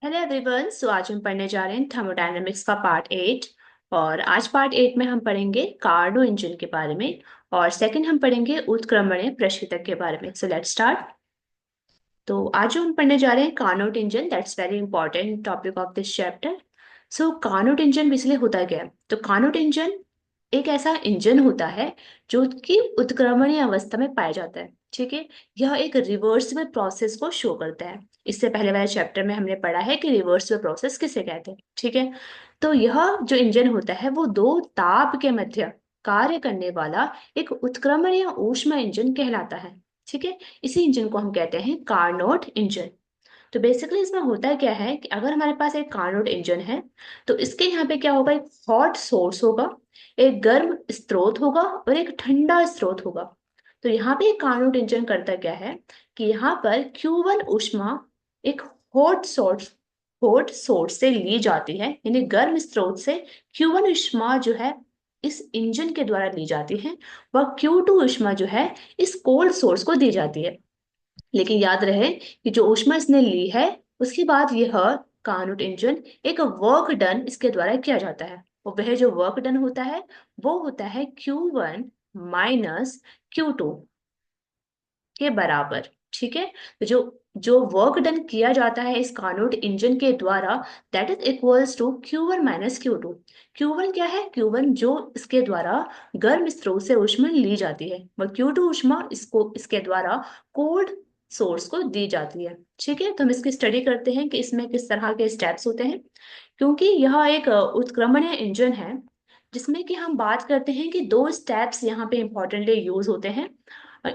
Hello everyone. आज हम पढ़ने जा रहे हैं थर्मोडायनेमिक्स का पार्ट 8। और आज पार्ट 8 में हम पढ़ेंगे कार्नो इंजन के बारे में। और सेकंड हम पढ़ेंगे उत्क्रमणीय प्रशीतक के बारे में। So let's start. तो आज जो हम पढ़ने जा रहे हैं Carnot engine, that's very important topic of this chapter. So Carnot engine basically होता क्या है? तो कार्नोट इंजन एक ऐसा इंजन होता है जो कि उत्क्रमणीय अवस्था में पाया जाता है। ठीक है। यह एक रिवर्सिबल प्रोसेस को शो करता है। इससे पहले वाले चैप्टर में हमने पढ़ा है कि रिवर्सिबल प्रोसेस किसे कहते हैं। ठीक है। तो यह जो इंजन होता है वो दो ताप के मध्य कार्य करने वाला एक उत्क्रमणीय ऊष्मा इंजन कहलाता है। ठीक है। इसी इंजन को हम कहते हैं कार्नोट इंजन। तो बेसिकली इसमें होता क्या है कि अगर हमारे पास एक कार्नोट इंजन है तो इसके यहाँ पे क्या होगा, एक हॉट सोर्स होगा, एक गर्म स्रोत होगा और एक ठंडा स्रोत होगा। तो यहाँ पे एक कार्नोट इंजन करता क्या है कि यहाँ पर Q1 ऊष्मा एक हॉट सोर्स हॉट सोर्स से ली जाती है, यानी गर्म स्रोत से Q1 ऊष्मा जो है इस इंजन के द्वारा ली जाती है। वह Q2 ऊष्मा जो है इस कोल्ड सोर्स को दी जाती है। लेकिन याद रहे कि जो ऊष्मा इसने ली है उसके बाद यह कार्नोट इंजन एक वर्क डन इसके द्वारा किया जाता है। और वह जो वर्क डन होता है वो होता है Q1 माइनस Q2 के बराबर। ठीक है। तो जो जो वर्क डन किया जाता है इस कार्नोट इंजन के द्वारा, that is equals to Q1 minus Q2। Q1 क्या है? Q1 जो इसके द्वारा गर्म स्रोत से ऊष्मा ली जाती है, और Q2 ऊष्मा इसको इसके द्वारा कोल्ड सोर्स को दी जाती है। ठीक है। तो हम इसकी स्टडी करते हैं कि इसमें किस तरह के स्टेप्स होते हैं। क्योंकि यह एक उत्क्रमणीय इंजन है जिसमें कि हम बात करते हैं कि दो स्टेप्स यहाँ पे इंपॉर्टेंटली यूज होते हैं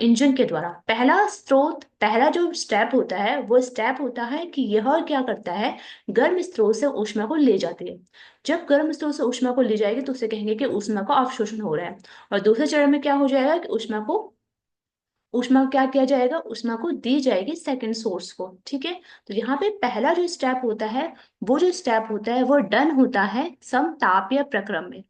इंजन के द्वारा। पहला जो स्टेप होता है वो स्टेप होता है कि यह क्या करता है, गर्म स्रोत से ऊष्मा को ले जाती है। जब गर्म स्रोत से ऊष्मा को ले जाएगी तो उसे कहेंगे कि ऊष्मा का अवशोषण हो रहा है। और दूसरे चरण में क्या हो जाएगा कि ऊष्मा क्या किया जाएगा, ऊष्मा को दी जाएगी सेकंड सोर्स को। ठीक है। तो यहाँ पे पहला जो स्टेप होता है वो जो स्टेप होता है वो डन होता है समतापीय प्रक्रम में।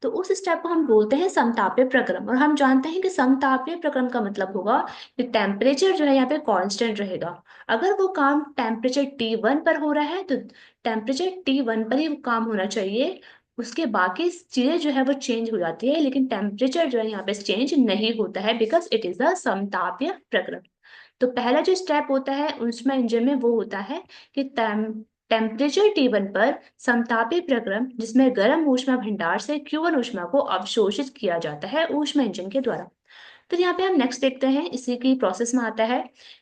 तो उस स्टेप को हम बोलते हैं समतापीय प्रक्रम। और हम जानते हैं कि समतापीय प्रक्रम का मतलब होगा कि टेम्परेचर जो है यहाँ पे कांस्टेंट रहेगा। अगर वो काम टेम्परेचर T1 पर हो रहा है तो टेम्परेचर T1 पर ही वो काम होना चाहिए। उसके बाकी चीजें जो है वो चेंज हो जाती है, लेकिन टेम्परेचर जो है यहाँ पे चेंज नहीं होता है, बिकॉज इट इज अ समतापीय प्रक्रम। तो पहला जो स्टेप होता है उसमें इंजन में वो होता है कि टेम्परेचर T1 पर समतापी प्रक्रम जिसमें गर्म ऊष्मा भंडार से Q1 ऊष्मा को अवशोषित किया जाता है ऊष्मा इंजन के द्वारा। फिर यहाँ पे हम नेक्स्ट देखते हैं, इसी की प्रोसेस में आता है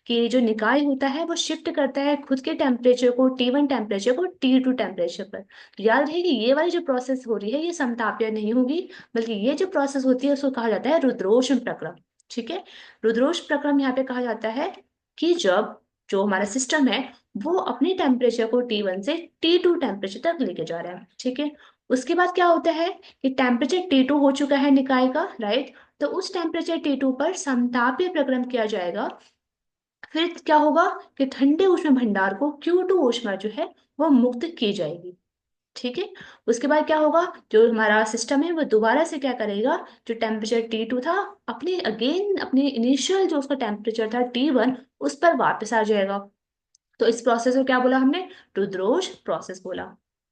कि जो निकाय होता है वो शिफ्ट करता है खुद के टेम्परेचर को T1 टेम्परेचर को T2 टेम्परेचर पर। तो याद रहे कि ये वाली जो प्रोसेस हो रही है ये समतापीय नहीं होगी, बल्कि ये जो प्रोसेस होती है उसको कहा जाता है रुद्रोष्म प्रक्रम। ठीक है। रुद्रोष्म प्रक्रम यहाँ पे कहा जाता है कि जब जो हमारा सिस्टम है वो अपने टेम्परेचर को T1 से T2 टेम्परेचर तक लेके जा रहा है। ठीक है। उसके बाद क्या होता है कि टेम्परेचर T2 हो चुका है निकाय का, राइट। तो उस टेम्परेचर T2 पर समतापीय प्रक्रम किया जाएगा। फिर क्या होगा कि ठंडे ऊष्मा भंडार को Q2 ऊष्मा जो है वो मुक्त की जाएगी। ठीक है। उसके बाद क्या होगा, जो हमारा सिस्टम है वो दोबारा से क्या करेगा, जो टेम्परेचर T2 था अपने इनिशियल जो उसका टेम्परेचर था T1 उस पर वापस आ जाएगा। तो इस प्रोसेस को क्या बोला हमने, रुद्रोष प्रोसेस बोला।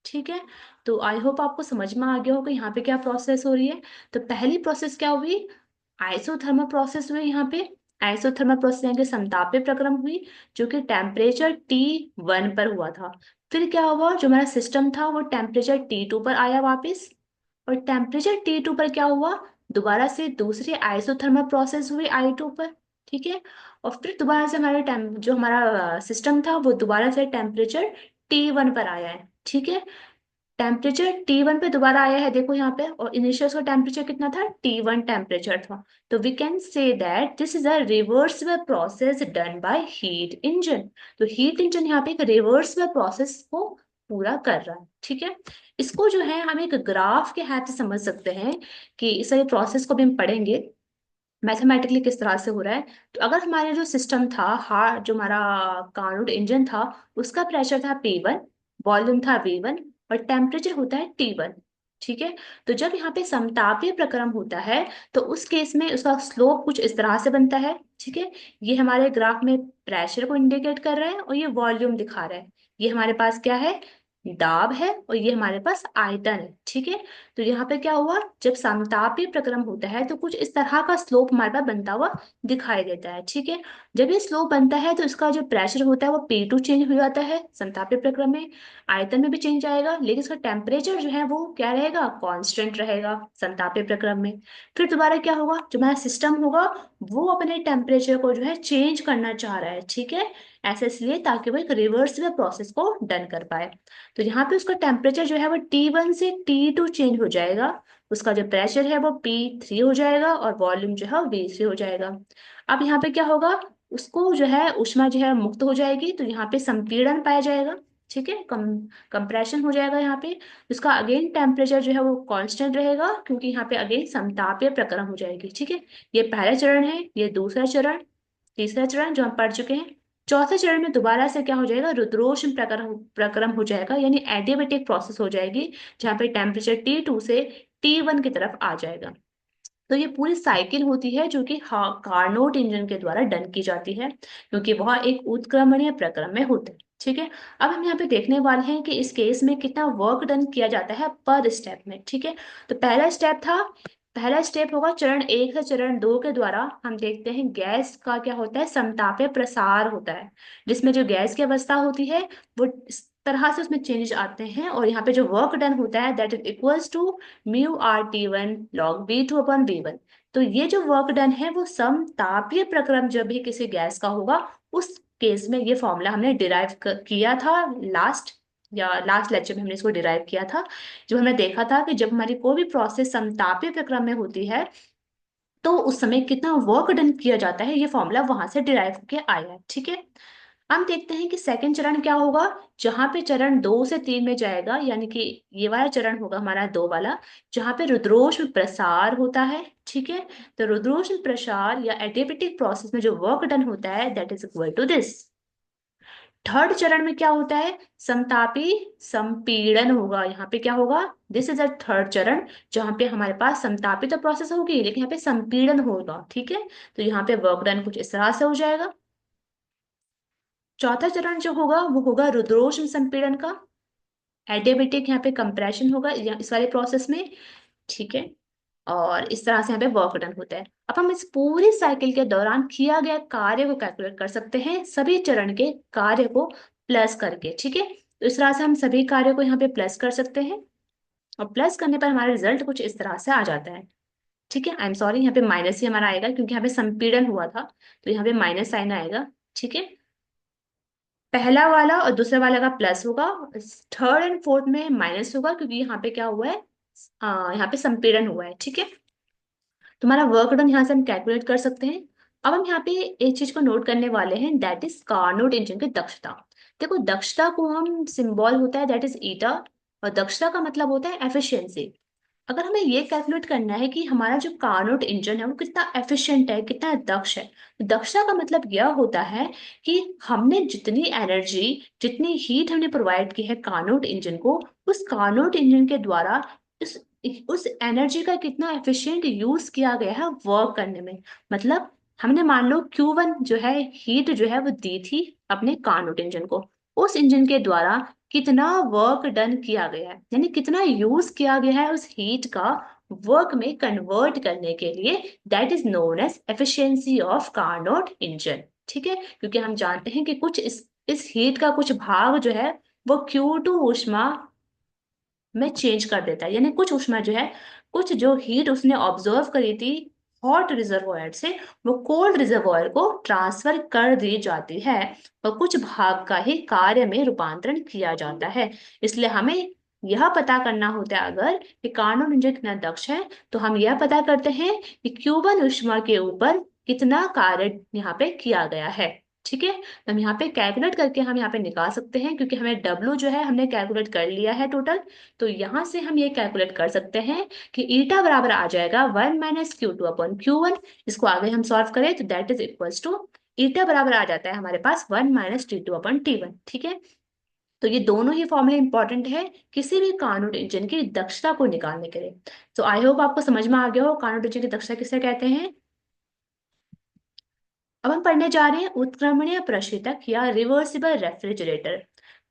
ठीक है। तो आई होप आपको समझ में आ गया होगा यहाँ पे क्या प्रोसेस हो रही है। तो पहली प्रोसेस क्या हुई, आइसोथर्मल प्रोसेस हुई यहाँ पे। आइसोथर्मल प्रोसेस यानी कि समतापीय प्रक्रम हुई जो कि टेम्परेचर T1 पर हुआ था। फिर क्या हुआ, जो हमारा सिस्टम था वो टेम्परेचर T2 पर आया वापस। और टेम्परेचर T2 पर क्या हुआ, दोबारा से दूसरी आइसोथर्मल प्रोसेस हुई I2 पर। ठीक है। और फिर दोबारा से जो हमारा सिस्टम था वो दोबारा से टेम्परेचर T1 पर आया है। ठीक है। टेम्परेचर T1 पे दोबारा आया है, देखो यहाँ पे। और इनिशियल उसका टेम्परेचर कितना था, T1 टेम्परेचर था। तो we can say that this is a reversible process done by heat engine. तो हीट इंजन यहाँ पे एक रिवर्सिबल प्रोसेस को पूरा कर रहा है। ठीक है। इसको जो है हम एक ग्राफ के हेल्प से समझ सकते हैं कि इस सारे प्रोसेस को भी हम पढ़ेंगे मैथमेटिकली किस तरह से हो रहा है। तो अगर हमारे जो सिस्टम था, जो हमारा कार्नोट इंजन था, उसका प्रेशर था P1, वॉल्यूम था V1 और टेम्परेचर होता है T1। ठीक है। तो जब यहाँ पे समतापीय प्रक्रम होता है तो उस केस में उसका स्लोप कुछ इस तरह से बनता है। ठीक है। ये हमारे ग्राफ में प्रेशर को इंडिकेट कर रहा है और ये वॉल्यूम दिखा रहा है। ये हमारे पास क्या है, दाब है, और ये हमारे पास आयतन है। ठीक है, तो यहाँ पे क्या हुआ, जब समतापीय प्रक्रम होता है तो कुछ इस तरह का स्लोप हमारे पास बनता हुआ दिखाई देता है। ठीक है, जब ये स्लोप बनता है तो इसका जो प्रेशर होता है वो P2 चेंज हो जाता है समतापीय प्रक्रम में, आयतन में भी चेंज आएगा, लेकिन इसका टेम्परेचर जो है वो क्या रहेगा, कांस्टेंट रहेगा समतापीय प्रक्रम में। फिर दोबारा क्या होगा, जो हमारा सिस्टम होगा वो अपने टेम्परेचर को जो है चेंज करना चाह रहा है। ठीक है, ऐसे इसलिए ताकि वो एक रिवर्सिबल प्रोसेस को डन कर पाए। तो यहाँ पे उसका टेम्परेचर जो है वो T1 से T2 चेंज हो जाएगा, उसका जो प्रेशर है वो P3 हो जाएगा, और वॉल्यूम जो है वो V3 हो जाएगा। अब यहाँ पे क्या होगा, उसको जो है ऊष्मा जो है मुक्त हो जाएगी, तो यहाँ पे संपीड़न पाया जाएगा। ठीक है, कंप्रेशन हो जाएगा यहाँ पे, इसका अगेन टेम्परेचर जो है वो कांस्टेंट रहेगा, क्योंकि यहाँ पे अगेन समतापीय प्रक्रम हो जाएगी। ठीक है, ये पहला चरण है, ये दूसरा चरण, तीसरा चरण जो हम पढ़ चुके हैं। चौथे चरण में दोबारा से क्या हो जाएगा, रुद्रोष्म प्रक्रम प्रक्रम हो जाएगा, यानी एडियाबेटिक प्रोसेस हो जाएगी, जहाँ पे टेम्परेचर T2 से T1 की तरफ आ जाएगा। तो ये पूरी साइकिल होती है जो कि कार्नोट इंजन के द्वारा डन की जाती है, क्योंकि वह एक उत्क्रमणीय प्रक्रम में होते हैं। ठीक है, अब हम यहाँ पे देखने वाले हैं कि इस केस में कितना वर्क डन किया जाता है पर स्टेप में। ठीक है, तो पहला स्टेप होगा चरण 1 से चरण 2 के द्वारा, हम देखते हैं गैस का क्या होता है, समतापीय प्रसार होता है, जिसमें जो गैस की अवस्था होती है वो इस तरह से उसमें चेंजेस आते हैं, और यहाँ पे जो वर्क डन होता है that is equals to μRT1 log V2/V1। तो ये जो वर्क डन है वो समतापीय प्रक्रम जब भी किसी गैस का होगा, उस केस में ये फॉर्मूला हमने डिराइव किया था लास्ट लेक्चर में हमने इसको डिराइव किया था, जब हमने देखा था कि जब हमारी कोई भी प्रोसेस समतापीय प्रक्रम में होती है तो उस समय कितना वर्क डन किया जाता है, ये फॉर्मूला वहां से डिराइव होके आया है। ठीक है, हम देखते हैं कि सेकंड चरण क्या होगा, जहां पे चरण 2 से 3 में जाएगा, यानी कि ये वाला चरण होगा हमारा 2 वाला, जहां पे रुद्रोष्म प्रसार होता है। ठीक है, तो रुद्रोष्म प्रसार या एडियाबेटिक प्रोसेस में जो वर्क डन होता है that is equal to this. Third चरण में क्या होता है, समतापी संपीड़न होगा, यहाँ पे क्या होगा, दिस इज अ थर्ड चरण, जहाँ पे हमारे पास समतापी तो प्रोसेस होगी लेकिन यहाँ पे संपीड़न होगा। ठीक है, तो यहाँ पे वर्क डन कुछ इस तरह से हो जाएगा। चौथा चरण जो होगा वो होगा रुद्रोष्म संपीड़न का, एडियाबेटिक यहाँ पे कंप्रेशन होगा इस वाले प्रोसेस में। ठीक है, और इस तरह से यहाँ पे वर्क डन होता है। अब हम इस पूरी साइकिल के दौरान किया गया कार्य को कैलकुलेट कर सकते हैं, सभी चरण के कार्य को प्लस करके। ठीक है, तो इस तरह से हम सभी कार्यों को यहाँ पे प्लस कर सकते हैं, और प्लस करने पर हमारा रिजल्ट कुछ इस तरह से आ जाता है। ठीक है, आई एम सॉरी, यहाँ पे माइनस ही हमारा आएगा क्योंकि यहाँ पे संपीड़न हुआ था, तो यहाँ पे माइनस साइन आएगा। ठीक है, पहला वाला और दूसरे वाला का प्लस होगा, थर्ड एंड फोर्थ में माइनस होगा, क्योंकि यहाँ पे क्या हुआ है, यहाँ पे संपीड़न हुआ है। ठीक है, तुम्हारा वर्क डन यहाँ से हम कैलकुलेट कर सकते हैं। अब हम यहाँ पे एक चीज को नोट करने वाले हैं दैट इज कार्नोट इंजन की दक्षता। देखो, दक्षता को हम सिंबल होता है दैट इज ईटा, और दक्षता का मतलब होता है एफिशिएंसी। अगर हमें ये कैलकुलेट करना है कि हमारा जो कार्नोट इंजन है वो कितना एफिशिएंट है, कितना दक्ष है, तो दक्षता का मतलब यह होता है कि हमने जितनी एनर्जी, जितनी हीट हमने प्रोवाइड की है कार्नोट इंजन को, उस कार्नोट इंजन के द्वारा उस उस एनर्जी का कितना एफिशिएंट यूज किया गया है वर्क करने में। मतलब हमने मान लो Q1 जो है, हीट जो है वो दी थी अपने कार्नोट इंजन को, उस इंजन के द्वारा कितना वर्क डन किया गया है, यानी कितना यूज किया गया है उस हीट का वर्क में कन्वर्ट करने के लिए, that is known as efficiency of Carnot engine. ठीक है, क्योंकि हम जानते हैं कि कुछ इस हीट का कुछ भाग जो है वो Q2 ऊष्मा में चेंज कर देता है, यानी कुछ ऊष्मा जो है, कुछ जो हीट उसने ऑब्जर्व करी थी हॉट रिजर्वॉयर से, वो कोल्ड रिजर्वॉयर को ट्रांसफर कर दी जाती है, और कुछ भाग का ही कार्य में रूपांतरण किया जाता है। इसलिए हमें यह पता करना होता है अगर कि कार्नोट इंजन कितना दक्ष है, तो हम यह पता करते हैं कि Q1 ऊष्मा के ऊपर कितना कार्य यहाँ पे किया गया है। ठीक है, तो हम यहाँ पे कैलकुलेट करके हम यहाँ पे निकाल सकते हैं, क्योंकि हमें W जो है हमने कैलकुलेट कर लिया है टोटल, तो यहाँ से हम ये कैलकुलेट कर सकते हैं कि ईटा बराबर आ जाएगा 1 - Q2/Q1। इसको आगे हम सॉल्व करें तो दैट इज इक्वल्स टू, ईटा बराबर आ जाता है हमारे पास 1 - T2/T1। ठीक है, तो ये दोनों ही फॉर्मूले इंपॉर्टेंट है किसी भी कार्नोट इंजन की दक्षता को निकालने के लिए। तो आई होप आपको समझ में आ गया हो कार्नोट इंजन की दक्षता किसे कहते हैं। अब हम पढ़ने जा रहे हैं उत्क्रमणीय प्रशीतक या रिवर्सिबल रेफ्रिजरेटर।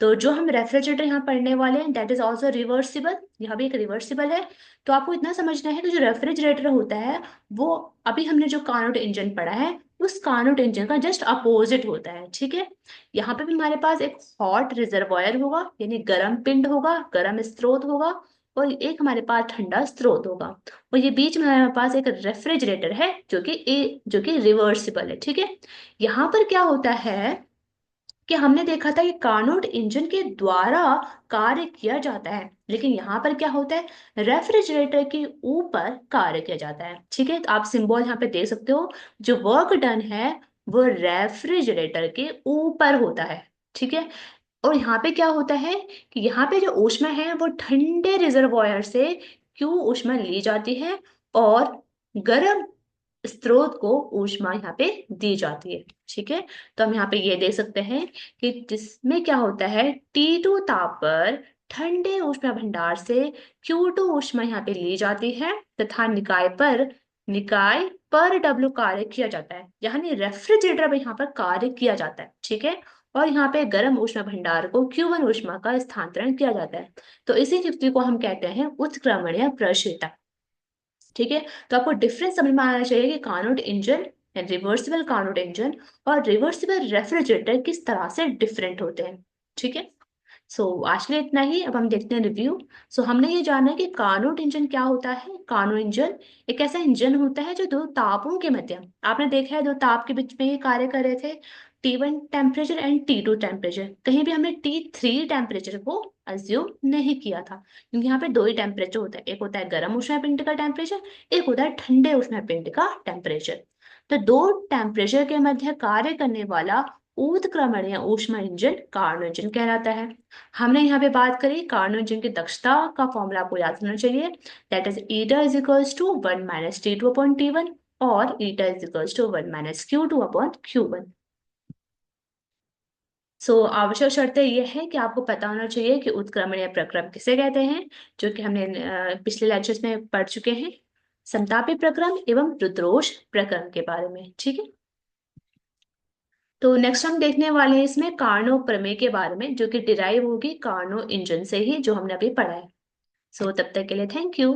तो जो हम रेफ्रिजरेटर यहाँ पढ़ने वाले हैं दैट इज ऑल्सो रिवर्सिबल, यहाँ भी एक रिवर्सिबल है। तो आपको इतना समझना है कि जो रेफ्रिजरेटर होता है वो, अभी हमने जो कार्नोट इंजन पढ़ा है उस कार्नोट इंजन का जस्ट अपोजिट होता है, ठीक है। यहाँ पे भी हमारे पास एक हॉट रिजर्वायर होगा, यानी गर्म पिंड होगा, गर्म स्रोत होगा, और एक हमारे पास ठंडा स्रोत होगा, और ये बीच में हमारे पास एक रेफ्रिजरेटर है जो कि रिवर्सिबल है, ठीक है। यहाँ पर क्या होता है कि हमने देखा था कि कार्नोट इंजन के द्वारा कार्य किया जाता है, लेकिन यहाँ पर क्या होता है, रेफ्रिजरेटर के ऊपर कार्य किया जाता है, ठीक है। तो आप सिंबल यहाँ पे देख सकते हो, जो वर्क डन है वो रेफ्रिजरेटर के ऊपर होता है, ठीक है। और यहाँ पे क्या होता है कि यहाँ पे जो ऊष्मा है वो ठंडे रिजर्वॉयर से क्यों ऊष्मा ली जाती है, और गर्म स्रोत को ऊष्मा यहाँ पे दी जाती है, ठीक है। तो हम यहाँ पे ये देख सकते हैं कि जिसमें क्या होता है, T2 ताप पर ठंडे ऊष्मा भंडार से Q2 ऊष्मा यहाँ पे ली जाती है, तथा निकाय पर W कार्य किया जाता है, यानी रेफ्रिजरेटर में यहाँ पर कार्य किया जाता है, ठीक है। और यहाँ पे गर्म ऊष्मा भंडार को Q1 ऊष्मा का स्थानांतरण किया जाता है। तो इसी युक्ति को हम कहते हैं उत्क्रमण या प्रशीतन, ठीक है। तो आपको डिफरेंस समझ में आना चाहिए कि Carnot engine, reversible Carnot engine और रिवर्सिबल रेफ्रिजरेटर किस तरह से डिफरेंट होते हैं, ठीक है। सो आज के लिए इतना ही, अब हम देखते हैं रिव्यू। सो हमने ये जाना कि कार्नोट इंजन क्या होता है। कार्नोट इंजन एक ऐसा इंजन होता है जो दो तापों के मध्य, आपने देखा है दो ताप के बीच में ही कार्य कर रहे थे, T1 temperature and T2 temperature. कहीं भी हमने T3 टेम्परेचर को अज्यूम नहीं किया था, क्योंकि यहाँ पे दो ही टेम्परेचर होता है, एक होता है गर्म ऊष्मा पिंड का टेम्परेचर, एक होता है ठंडे ऊष्मा पिंड का टेम्परेचर। तो दो टेम्परेचर के मध्य कार्य करने वाला ऊर्ध्वक्रमण या ऊष्मा इंजन कार्नो इंजन कहलाता है। हमने यहाँ पे बात करी कार्नो इंजन की दक्षता का फॉर्मूला आपको याद होना चाहिए, that is eta is equals to 1 minus T2 upon T1, और eta is equals to 1 minus Q2 upon Q1। So आवश्यक शर्तें यह है कि आपको पता होना चाहिए कि उत्क्रमण या प्रक्रम किसे कहते हैं, जो कि हमने पिछले लेक्चर्स में पढ़ चुके हैं, समतापी प्रक्रम एवं रुद्रोष प्रक्रम के बारे में, ठीक है। तो नेक्स्ट हम देखने वाले हैं इसमें कार्नो प्रमेय के बारे में, जो कि डिराइव होगी कार्नो इंजन से ही, जो हमने अभी पढ़ा है। सो तब तक के लिए थैंक यू।